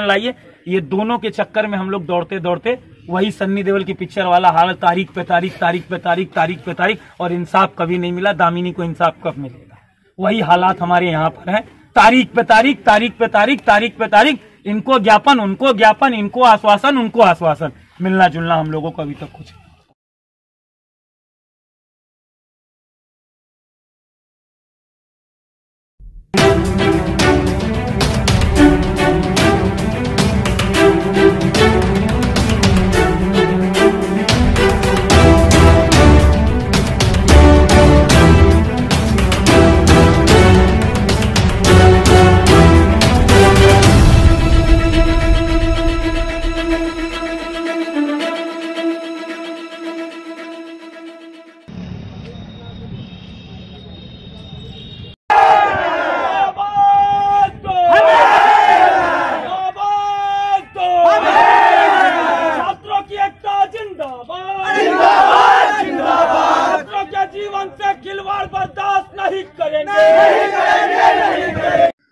लाइए। ये दोनों के चक्कर में हम लोग दौड़ते दौड़ते वही सन्नी देओल की पिक्चर वाला हाल, तारीख पे तारीख, तारीख पे तारीख, तारीख पे तारीख, और इंसाफ कभी नहीं मिला। दामिनी को इंसाफ कब मिलेगा? वही हालात हमारे यहाँ पर है। तारीख पे तारीख, तारीख पे तारीख, तारीख पे तारीख, इनको ज्ञापन, उनको ज्ञापन, इनको आश्वासन, उनको आश्वासन, मिलना जुलना हम लोगों को अभी तक कुछ।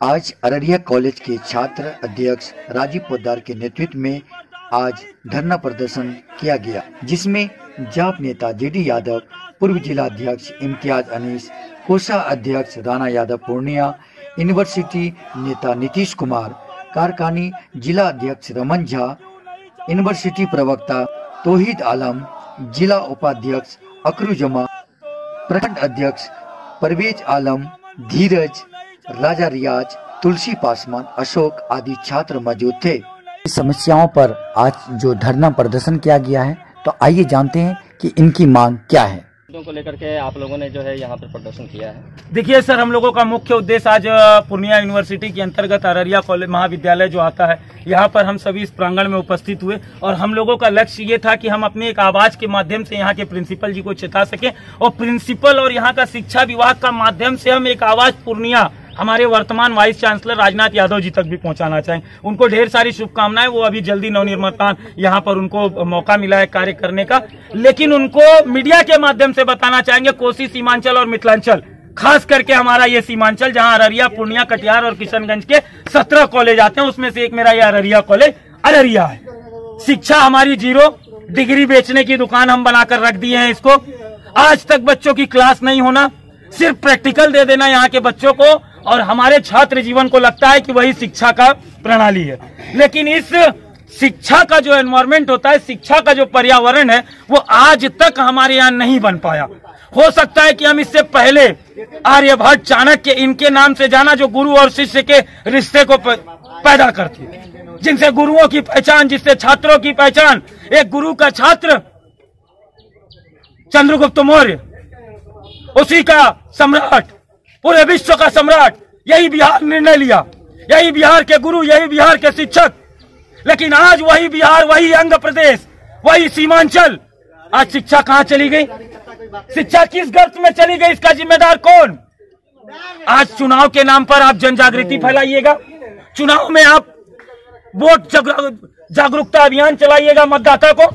आज अररिया कॉलेज के छात्र अध्यक्ष राजीव पोद्दार के नेतृत्व में आज धरना प्रदर्शन किया गया, जिसमें जाप नेता जेडी यादव, पूर्व जिला अध्यक्ष इम्तियाज अनीस, कोषा अध्यक्ष राणा यादव पूर्णिया, यूनिवर्सिटी नेता नीतीश कुमार, कारखानी जिला अध्यक्ष रमन झा, यूनिवर्सिटी प्रवक्ता तौहीद आलम, जिला उपाध्यक्ष अकरू जमा, प्रखंड अध्यक्ष परवेज आलम, धीरज, राजा रियाज, तुलसी पासवान, अशोक आदि छात्र मौजूद थे। इस समस्याओं पर आज जो धरना प्रदर्शन किया गया है, तो आइए जानते हैं कि इनकी मांग क्या है। को लेकर के आप लोगों ने जो है यहाँ पर प्रदर्शन किया है। देखिए सर, हम लोगों का मुख्य उद्देश्य आज पूर्णिया यूनिवर्सिटी के अंतर्गत अररिया कॉलेज महाविद्यालय जो आता है, यहाँ पर हम सभी इस प्रांगण में उपस्थित हुए और हम लोगों का लक्ष्य ये था कि हम अपने एक आवाज के माध्यम से यहाँ के प्रिंसिपल जी को चेता सके और प्रिंसिपल और यहाँ का शिक्षा विभाग का माध्यम से हम एक आवाज पूर्णिया हमारे वर्तमान वाइस चांसलर राजनाथ यादव जी तक भी पहुंचाना चाहेंगे। उनको ढेर सारी शुभकामनाएं, वो अभी जल्दी नवनिर्माण यहाँ पर उनको मौका मिला है कार्य करने का, लेकिन उनको मीडिया के माध्यम से बताना चाहेंगे कोसी, सीमांचल और मिथिलांचल, खास करके हमारा ये सीमांचल जहां अररिया, पूर्णिया, कटिहार और किशनगंज के 17 कॉलेज आते हैं, उसमें से एक मेरा ये अररिया कॉलेज अररिया है। शिक्षा हमारी जीरो, डिग्री बेचने की दुकान हम बनाकर रख दिए हैं इसको। आज तक बच्चों की क्लास नहीं होना, सिर्फ प्रैक्टिकल दे देना यहाँ के बच्चों को, और हमारे छात्र जीवन को लगता है कि वही शिक्षा का प्रणाली है। लेकिन इस शिक्षा का जो एनवायरमेंट होता है, शिक्षा का जो पर्यावरण है, वो आज तक हमारे यहाँ नहीं बन पाया। हो सकता है कि हम इससे पहले आर्यभट्ट, चाणक्य, इनके नाम से जाना, जो गुरु और शिष्य के रिश्ते को पैदा करते, जिनसे गुरुओं की पहचान, जिससे छात्रों की पहचान। एक गुरु का छात्र चंद्रगुप्त मौर्य, उसी का सम्राट, पूरे विश्व का सम्राट, यही बिहार निर्णय लिया, यही बिहार के गुरु, यही बिहार के शिक्षक। लेकिन आज वही बिहार, वही अंग प्रदेश, वही सीमांचल, आज शिक्षा कहां चली गई? शिक्षा किस गर्त में चली गई? इसका जिम्मेदार कौन? आज चुनाव के नाम पर आप जन जागृति फैलाइएगा, चुनाव में आप वोट जागरूकता अभियान चलाइएगा मतदाता को,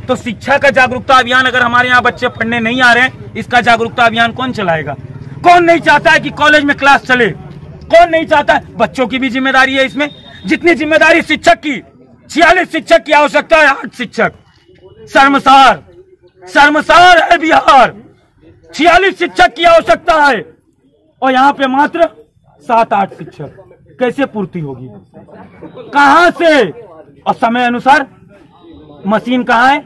तो शिक्षा का जागरूकता अभियान अगर हमारे यहाँ बच्चे पढ़ने नहीं आ रहे हैं, इसका जागरूकता अभियान कौन चलाएगा? कौन नहीं चाहता है कि कॉलेज में क्लास चले? कौन नहीं चाहता है? बच्चों की भी जिम्मेदारी है इसमें, जितनी जिम्मेदारी शिक्षक की। 46 शिक्षक की आवश्यकता है, 8 शिक्षक। शर्मसार, शर्मसार है बिहार। 46 शिक्षक की आवश्यकता है और यहाँ पे मात्र 7-8 शिक्षक, कैसे पूर्ति होगी? कहां से? और समय अनुसार मशीन कहाँ है?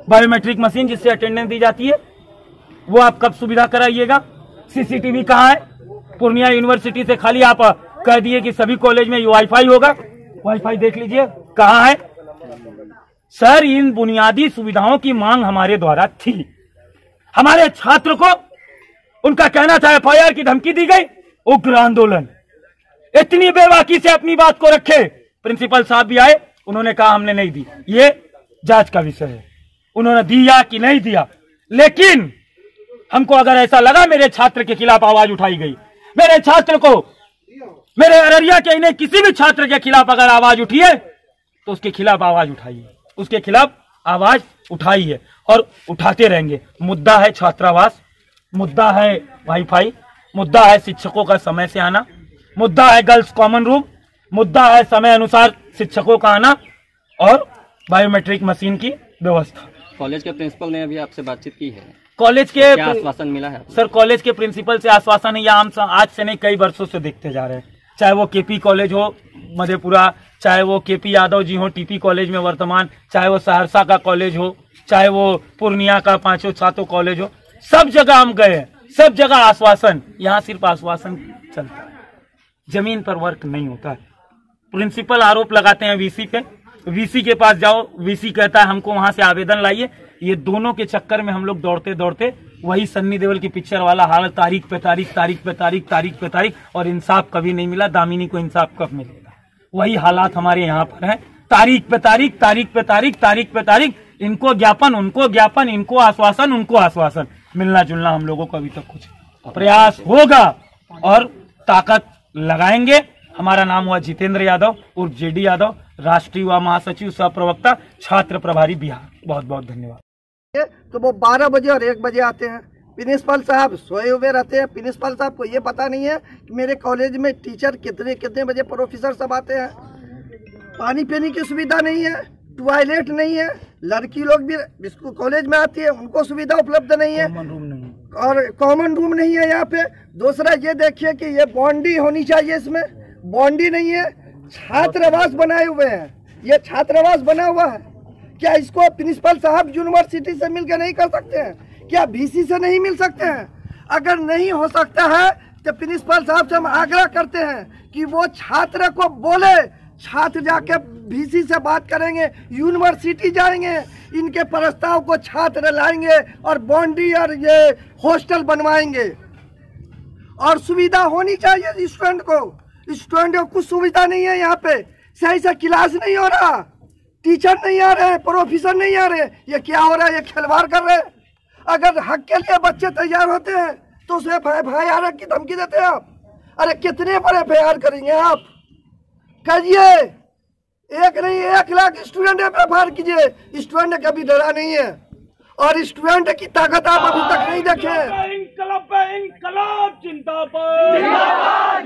बायोमेट्रिक मशीन जिससे अटेंडेंस दी जाती है, वो आप कब सुविधा कराइएगा? सीसीटीवी कहाँ है? पूर्णिया यूनिवर्सिटी से खाली आप कह दिए कि सभी कॉलेज में वाईफाई होगा, वाईफाई देख लीजिए कहाँ है? सर, इन बुनियादी सुविधाओं की मांग हमारे द्वारा थी। हमारे छात्र को उनका कहना था FIR की धमकी दी गई, उग्र आंदोलन। इतनी बेबाकी से अपनी बात को रखे। प्रिंसिपल साहब भी आए, उन्होंने कहा हमने नहीं दी, ये जांच का विषय है। उन्होंने दिया कि नहीं दिया, लेकिन हमको अगर ऐसा लगा मेरे छात्र के खिलाफ आवाज उठाई गई, मेरे छात्र को, मेरे अररिया के इन्हें किसी भी छात्र के खिलाफ अगर आवाज उठी है, तो उसके खिलाफ आवाज उठाइए, उसके खिलाफ आवाज उठाइए और उठाते रहेंगे। मुद्दा है छात्रावास, मुद्दा है वाईफाई, मुद्दा है शिक्षकों का समय से आना, मुद्दा है गर्ल्स कॉमन रूम, मुद्दा है समय अनुसार शिक्षकों का आना और बायोमेट्रिक मशीन की व्यवस्था। कॉलेज के प्रिंसिपल ने अभी आपसे बातचीत की है, कॉलेज के क्या आश्वासन मिला है? सर कॉलेज के प्रिंसिपल से आश्वासन है, हम आज से नहीं कई वर्षों से देखते जा रहे हैं, चाहे वो केपी कॉलेज हो मधेपुरा, चाहे वो केपी यादव जी हो टीपी कॉलेज में वर्तमान, चाहे वो सहरसा का कॉलेज हो, चाहे वो पूर्णिया का 5-7 कॉलेज हो, सब जगह हम गए हैं, सब जगह आश्वासन। यहाँ सिर्फ आश्वासन चलता है, जमीन पर वर्क नहीं होता है। प्रिंसिपल आरोप लगाते हैं वीसी पे, वीसी के पास जाओ, वीसी कहता है हमको वहां से आवेदन लाइए। ये दोनों के चक्कर में हम लोग दौड़ते दौड़ते वही सन्नी देओल की पिक्चर वाला हाल, तारीख पे तारीख, तारीख पे तारीख, तारीख पे तारीख, और इंसाफ कभी नहीं मिला। दामिनी को इंसाफ कब मिलेगा? वही हालात हमारे यहाँ पर है, तारीख पे तारीख, तारीख पे तारीख, तारीख पे तारीख, इनको ज्ञापन, उनको ज्ञापन, इनको आश्वासन, उनको आश्वासन, मिलना जुलना हम लोगों को अभी तक कुछ प्रयास होगा और ताकत लगाएंगे। हमारा नाम हुआ जितेंद्र यादव उर्फ जेडी यादव, राष्ट्रीय युवा महासचिव, सह प्रवक्ता, छात्र प्रभारी बिहार। बहुत बहुत धन्यवाद। तो वो 12 बजे और 1 बजे आते हैं, प्रिंसिपल साहब सोए हुए रहते हैं। प्रिंसिपल साहब को ये पता नहीं है कि मेरे कॉलेज में टीचर कितने बजे प्रोफेसर सब आते हैं। पानी पीने की सुविधा नहीं है, टॉयलेट नहीं है, लड़की लोग भी कॉलेज में आती है उनको सुविधा उपलब्ध नहीं है, और कॉमन रूम नहीं है यहाँ पे। दूसरा ये देखिए कि ये बाउंड्री होनी चाहिए, इसमें बाउंड्री नहीं है। छात्रावास बनाए हुए हैं, ये छात्रावास बना हुआ है, क्या इसको प्रिंसिपल साहब यूनिवर्सिटी से मिलकर नहीं कर सकते हैं? क्या वीसी से नहीं मिल सकते हैं? अगर नहीं हो सकता है तो प्रिंसिपल साहब से हम आग्रह करते हैं कि वो छात्र को बोले, छात्र जाके वीसी से बात करेंगे, यूनिवर्सिटी जाएंगे, इनके प्रस्ताव को छात्र लाएंगे और बाउंड्री और ये हॉस्टल बनवाएंगे। और सुविधा होनी चाहिए स्टूडेंट को कुछ सुविधा नहीं है यहाँ पे, सही से क्लास नहीं हो रहा, टीचर नहीं आ रहे, प्रोफेसर नहीं आ रहे, ये क्या हो रहा है? ये खिलवाड़ कर रहे हैं। अगर हक के लिए बच्चे तैयार होते हैं तो उसे FIR की धमकी देते हैं आप। अरे कितने बड़े FIR करेंगे आप? करिए, एक नहीं 1 लाख स्टूडेंट FIR कीजिए। स्टूडेंट कभी डरा नहीं है और स्टूडेंट की ताकत आप अभी तक नहीं देखे। इंकलाब जिंदाबाद, जिंदाबाद,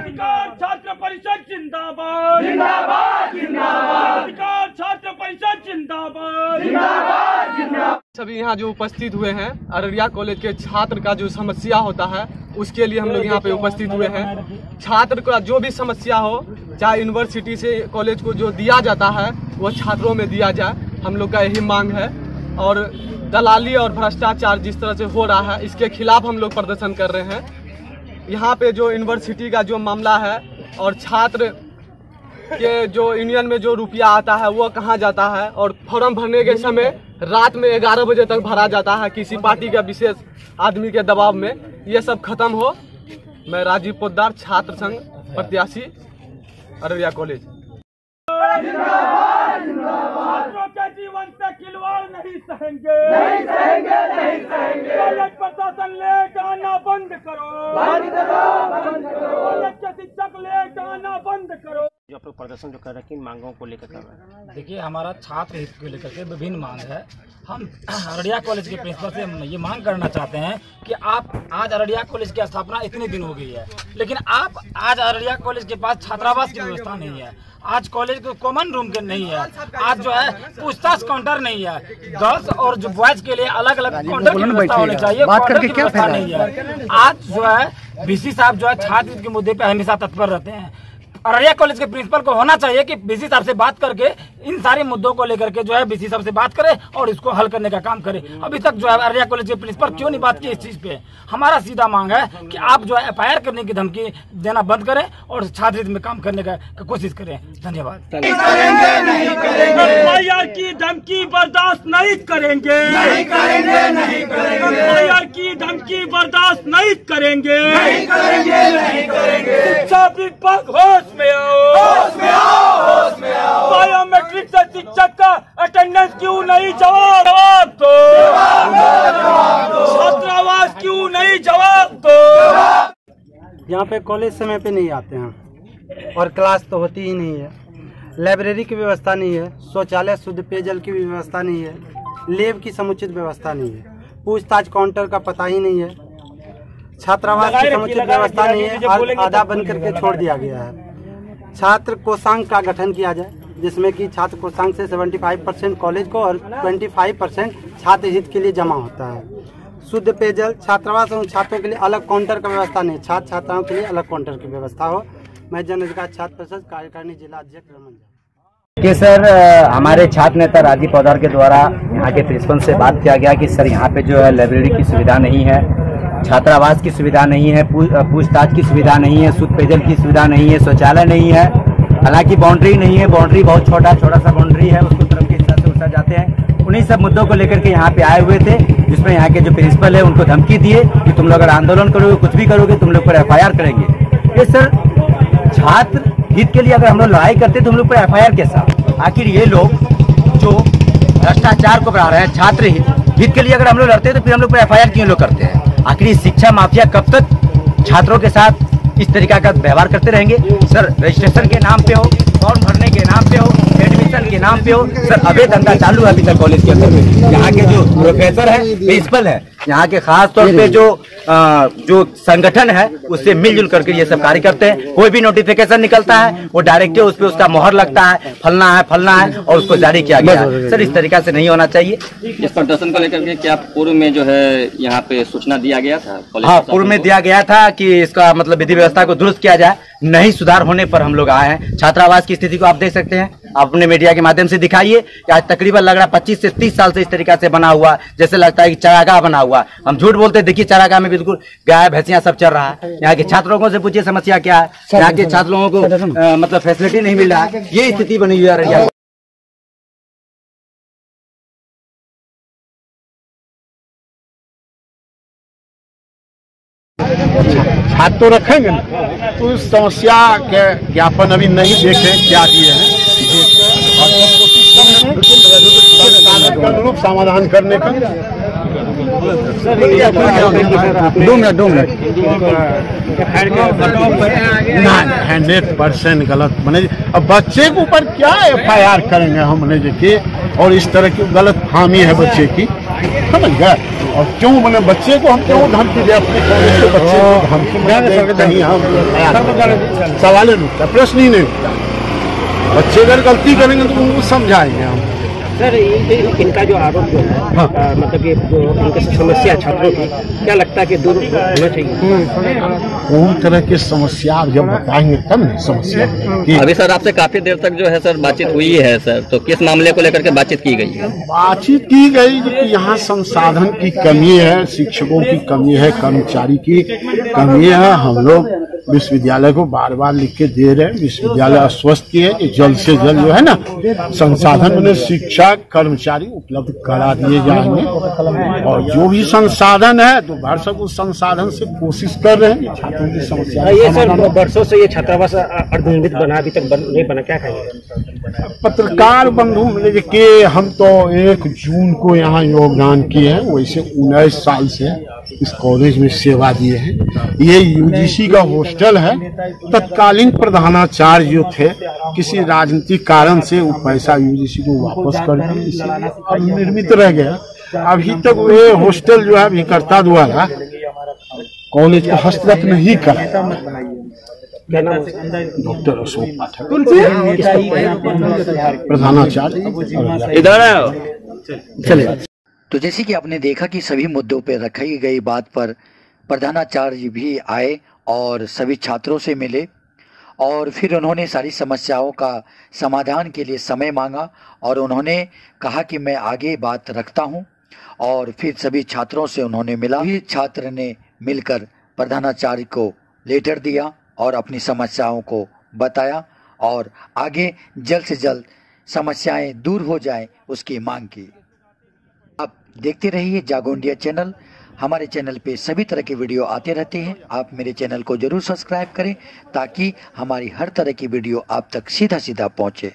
जिंदाबाद, छात्र परिषद जिंदाबाद, जिंदाबाद, जिंदाबाद, छात्र परिषद जिंदाबाद, जिंदाबाद, जिंदाबाद। सभी यहाँ जो उपस्थित हुए हैं, अररिया कॉलेज के छात्र का जो समस्या होता है उसके लिए हम लोग यहाँ पे उपस्थित हुए हैं। छात्र का जो भी समस्या हो, चाहे यूनिवर्सिटी से कॉलेज को जो दिया जाता है वो छात्रों में दिया जाए, हम लोग का यही मांग है। और दलाली और भ्रष्टाचार जिस तरह से हो रहा है इसके खिलाफ हम लोग प्रदर्शन कर रहे हैं। यहाँ पे जो यूनिवर्सिटी का जो मामला है और छात्र के जो यूनियन में जो रुपया आता है वो कहाँ जाता है, और फॉर्म भरने के समय रात में 11 बजे तक भरा जाता है किसी पार्टी का विशेष आदमी के दबाव में, ये सब खत्म हो। मैं राजीव पोद्दार, छात्र संघ प्रत्याशी, अररिया कॉलेज। छात्रों के जीवन से खिलवाड़ नहीं सहेंगे, नहीं सहेंगे, नहीं सहेंगे। कॉलेज प्रशासन लेट आना बंद करो, बंद करो, बंद करो। कॉलेज के शिक्षक लेट आना बंद करो। जो आप लोग प्रदर्शन जो कर रहे हैं, किन मांगों को लेकर कर रहे हैं? देखिए, हमारा छात्र हित को लेकर के विभिन्न मांग है। हम अररिया कॉलेज के प्रिंसिपल से ये मांग करना चाहते हैं कि आप आज अररिया कॉलेज की स्थापना इतने दिन हो गई है, लेकिन आप आज अररिया कॉलेज के पास छात्रावास की व्यवस्था नहीं है, आज कॉलेज को कॉमन रूम के नहीं है, आज जो है पूछताछ काउंटर नहीं है, गर्ल्स और जो बॉयज के लिए अलग अलग काउंटर की व्यवस्था होनी चाहिए, काउंटर की व्यवस्था नहीं है। आज जो है वीसी साहब जो है छात्र के मुद्दे पे हमेशा तत्पर रहते हैं। अररिया कॉलेज के प्रिंसिपल को होना चाहिए कि वीसी साहब से बात करके इन सारे मुद्दों को लेकर के जो है वीसी साहब से बात करे और इसको हल करने का काम करे। अभी तक जो है अररिया कॉलेज के प्रिंसिपल क्यों नहीं बात की इस चीज पे? हमारा सीधा मांग है कि आप जो है FIR करने की धमकी देना बंद करें और छात्र हित में काम करने का कोशिश करें। धन्यवाद। FIR की धमकी बर्दाश्त नहीं करेंगे, नहीं करेंगे, नहीं करेंगे। FIR की धमकी बर्दाश्त नहीं करेंगे, नहीं करेंगे, नहीं करेंगे। शिक्षा विभाग होश में आओ, होश में आओ, होश में आओ। बायोमेट्रिक से शिक्षक का अटेंडेंस क्यों नहीं जवाब दो, छात्रावास क्यों नहीं जवाब दो। यहाँ पे कॉलेज समय पे नहीं आते हैं और क्लास तो होती ही नहीं है, लाइब्रेरी की व्यवस्था नहीं है, शौचालय शुद्ध पेयजल की व्यवस्था नहीं है, लैब की समुचित व्यवस्था नहीं है, पूछताछ काउंटर का पता ही नहीं है, छात्रावास की समुचित व्यवस्था नहीं है, आधा बंद करके छोड़ दिया गया है। छात्र कोषांग का गठन किया जाए, जिसमें कि छात्र कोषांग से 75% कॉलेज को और 25% छात्र हित के लिए जमा होता है। शुद्ध पेयजल, छात्रावास एवं छात्रों के लिए अलग काउंटर का व्यवस्था नहीं, छात्र छात्राओं के लिए अलग काउंटर की व्यवस्था हो। मैं जन अधिकार छात्र परिषद कार्यकारिणी जिला अध्यक्ष रमन झा। कि सर हमारे छात्र नेता राजीव पोद्दार के द्वारा यहाँ के प्रिंसिपल से बात किया गया कि सर यहाँ पे जो है लाइब्रेरी की सुविधा नहीं है, छात्रावास की सुविधा नहीं है, पूछताछ की सुविधा नहीं है, शुद्ध पेयजल की सुविधा नहीं है, शौचालय नहीं है, हालांकि बाउंड्री नहीं है, बाउंड्री बहुत छोटा सा बाउंड्री है, उसको तरफ के हिसाब से उठा जाते हैं। उन्हीं सब मुद्दों को लेकर के यहाँ पे आए हुए थे, जिसमें यहाँ के जो प्रिंसिपल है उनको धमकी दिए कि तुम लोग अगर आंदोलन करोगे, कुछ भी करोगे, तुम लोग पर FIR करेंगे। ये सर छात्र हित के लिए अगर हम लोग लड़ाई करते तो हम लोग पर FIR कैसा? आखिर ये लोग जो भ्रष्टाचार को बढ़ा रहे हैं, छात्र हित के लिए अगर हम लोग लड़ते हैं तो फिर हम लोग पर FIR क्यों लोग करते हैं? आखिर शिक्षा माफिया कब तक छात्रों के साथ इस तरीका का व्यवहार करते रहेंगे? सर रजिस्ट्रेशन के नाम पे हो, फॉर्म भरने के नाम पे हो, एडमिशन के नाम पे हो, सर अवैध धंधा चालू है अभी तक कॉलेज के अंदर में। यहाँ के जो प्रोफेसर है, प्रिंसिपल है, यहाँ के खास तौर पे जो संगठन है उससे मिलजुल करके ये सब कार्य करते हैं। कोई भी नोटिफिकेशन निकलता है वो डायरेक्ट उस पर उसका मोहर लगता है, फलना है और उसको जारी किया गया है। सर इस तरीका से नहीं होना चाहिए। इस प्रदर्शन को लेकर के क्या पूर्व में जो है यहाँ पे सूचना दिया गया था? हाँ, पूर्व में दिया गया था कि इसका मतलब विधि व्यवस्था को दुरुस्त किया जाए। नहीं सुधार होने पर हम लोग आए हैं। छात्रावास की स्थिति को आप देख सकते हैं, आप अपने मीडिया के माध्यम से दिखाइए कि आज तकरीबन लग रहा है 25 से 30 साल से इस तरीका से बना हुआ, जैसे लगता है कि चरागाह बना हुआ। हम झूठ बोलते हैं, देखिए चरागाह में बिल्कुल गाय भैंसियां सब चल रहा है। यहाँ के छात्र लोगों से पूछिए समस्या क्या है। यहाँ के छात्र लोगों को मतलब फैसिलिटी नहीं मिल रहा है, ये स्थिति बनी हुई है। छात्र तो रखेंगे ना, तो उस समस्या के ज्ञापन अभी नहीं देखे क्या दिए हैं, कोशिश अनुरूप समाधान करने का। 2 मिनट 100% गलत बने। अब बच्चे के ऊपर क्या FIR करेंगे हमने देखिए, और इस तरह की गलत फाहमी है बच्चे की, समझ गए। और क्यों बने बच्चे को हम क्यों धमकी दे, अपने कॉलेज के बच्चे को धमकी कहीं हम सवाल नहीं उठता, प्रश्न ही नहीं उठता। बच्चे अगर गलती करेंगे तो उनको समझाएंगे हम। सर इनका जो आरोप जो है मतलब कि इनकी समस्या छात्रों की क्या लगता है कि दूर होना चाहिए? कौन तरह की समस्या जब बताएंगे तब नहीं समस्या की। अभी सर आपसे काफी देर तक जो है सर बातचीत हुई है सर, तो किस मामले को लेकर के बातचीत की गई है? बातचीत की गई कि यहाँ संसाधन की कमी है, शिक्षकों की कमी है, कर्मचारी की कमी है। हम लोग विश्वविद्यालय को बार बार लिख के दे रहे हैं, विश्वविद्यालय आश्वस्त किए कि जल्द से जल्द जो है ना संसाधन में शिक्षा कर्मचारी उपलब्ध करा दिए जाएंगे। और जो भी संसाधन है तो भरसक उस संसाधन से कोशिश कर रहे हैं छात्रों की समस्या। ये सर वर्षों से ये छात्रावास अर्धनिर्मित बना, अभी तक नहीं बना, क्या कहेंगे? पत्रकार बंधु मिले कि हम तो 1 जून को यहाँ योगदान किए हैं, वैसे 19 साल से इस कॉलेज में सेवा दिए हैं। ये UGC का हॉस्टल है। तत्कालीन प्रधानाचार्य जो थे किसी राजनीतिक कारण से वो पैसा UGC को वापस कर दिया, निर्मित रह गया। अभी तक ये हॉस्टल जो है अभिकर्ता द्वारा कॉलेज को हस्तगत नहीं करा। डॉक्टर अशोक पाठक प्रधानाचार्य। इधर चले। तो जैसे कि आपने देखा कि सभी मुद्दों पर रखी गई बात पर प्रधानाचार्य भी आए और सभी छात्रों से मिले और फिर उन्होंने सारी समस्याओं का समाधान के लिए समय मांगा और उन्होंने कहा कि मैं आगे बात रखता हूं। और फिर सभी छात्रों से उन्होंने मिला, भी छात्र ने मिलकर प्रधानाचार्य को लेटर दिया और अपनी समस्याओं को बताया और आगे जल्द से जल्द समस्याएं दूर हो जाएं उसकी मांग की। आप देखते रहिए जागो इंडिया चैनल। हमारे चैनल पे सभी तरह के वीडियो आते रहते हैं। आप मेरे चैनल को जरूर सब्सक्राइब करें ताकि हमारी हर तरह की वीडियो आप तक सीधा सीधा पहुंचे।